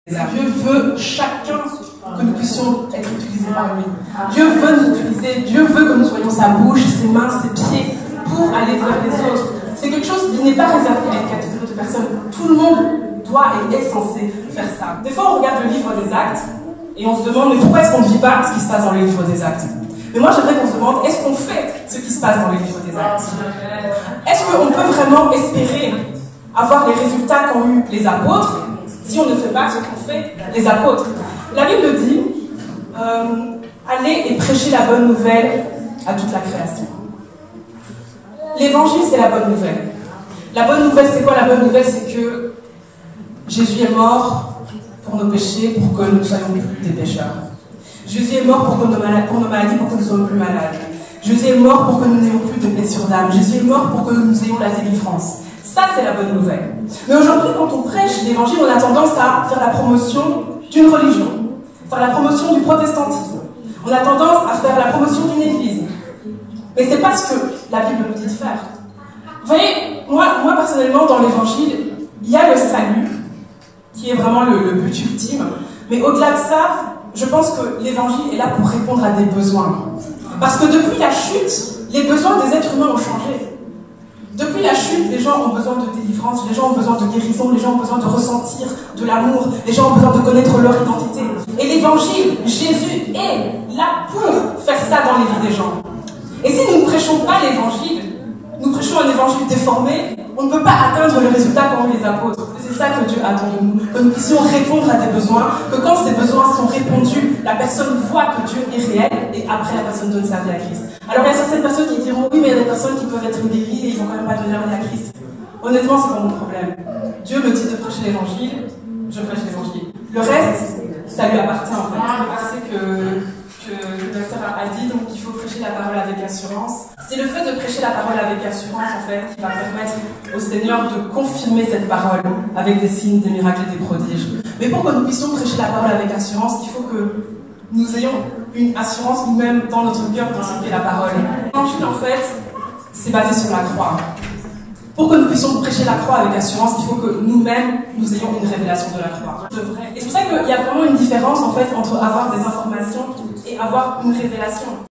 Dieu veut chacun que nous puissions être utilisés par lui. Dieu veut nous utiliser, Dieu veut que nous soyons sa bouche, ses mains, ses pieds pour aller vers les autres. C'est quelque chose qui n'est pas réservé à une catégorie de personnes. Tout le monde doit et est censé faire ça. Des fois, on regarde le livre des Actes et on se demande mais pourquoi est-ce qu'on ne vit pas ce qui se passe dans le livre des Actes? Mais moi, j'aimerais qu'on se demande est-ce qu'on fait ce qui se passe dans le livre des Actes? Est-ce qu'on peut vraiment espérer avoir les résultats qu'ont eu les apôtres si on ne fait pas ce qu'ont fait les apôtres? La Bible dit allez et prêchez la bonne nouvelle à toute la création. L'évangile, c'est la bonne nouvelle. La bonne nouvelle, c'est quoi la bonne nouvelle? C'est que Jésus est mort pour nos péchés, pour que nous ne soyons plus des pécheurs. Jésus est mort pour nos maladies, pour que nous ne soyons plus malades. Jésus est mort pour que nous n'ayons plus de blessures d'âme. Jésus est mort pour que nous ayons la délivrance. Ça, c'est la bonne nouvelle. Mais aujourd'hui, quand on prêche l'évangile, on a tendance à faire la promotion d'une religion, faire la promotion du protestantisme. On a tendance à faire la promotion d'une église. Mais c'est pas ce que la Bible nous dit de faire. Vous voyez, moi personnellement, dans l'évangile, il y a le salut, qui est vraiment le but ultime. Mais au-delà de ça, je pense que l'évangile est là pour répondre à des besoins. Parce que depuis la chute, les besoins des êtres humains ont changé. Depuis la chute, les gens ont besoin de délivrance, les gens ont besoin de guérison, les gens ont besoin de ressentir de l'amour, les gens ont besoin de connaître leur identité. Et l'évangile, Jésus est là pour faire ça dans les vies des gens. Et si nous ne prêchons pas l'évangile, nous prêchons un évangile déformé, on ne peut pas atteindre le résultat qu'ont eu les apôtres. C'est ça que Dieu attend de nous, que nous puissions répondre à des besoins, que quand ces besoins sont répondus, la personne voit que Dieu est réel et après la personne donne sa vie à Christ. Alors il y a certaines personnes qui diront oui, mais il y a des personnes qui peuvent être guéries et ils vont quand même pas donner leur vie à Christ. Honnêtement, c'est pas mon problème. Dieu me dit de prêcher l'évangile, je prêche l'évangile. Le reste, ça lui appartient en fait. Le verset que le docteur a dit, donc il faut prêcher la parole avec assurance. C'est le fait de prêcher la parole avec assurance en fait qui va permettre au Seigneur de confirmer cette parole avec des signes, des miracles et des prodiges. Mais pour que nous puissions prêcher la parole avec assurance, il faut que nous ayons une assurance nous-mêmes dans notre cœur pour ce qu'est la parole. L'évangile en fait, c'est basé sur la croix. Pour que nous puissions prêcher la croix avec assurance, il faut que nous-mêmes, nous ayons une révélation de la croix. Et c'est pour ça qu'il y a vraiment une différence en fait entre avoir des informations et avoir une révélation.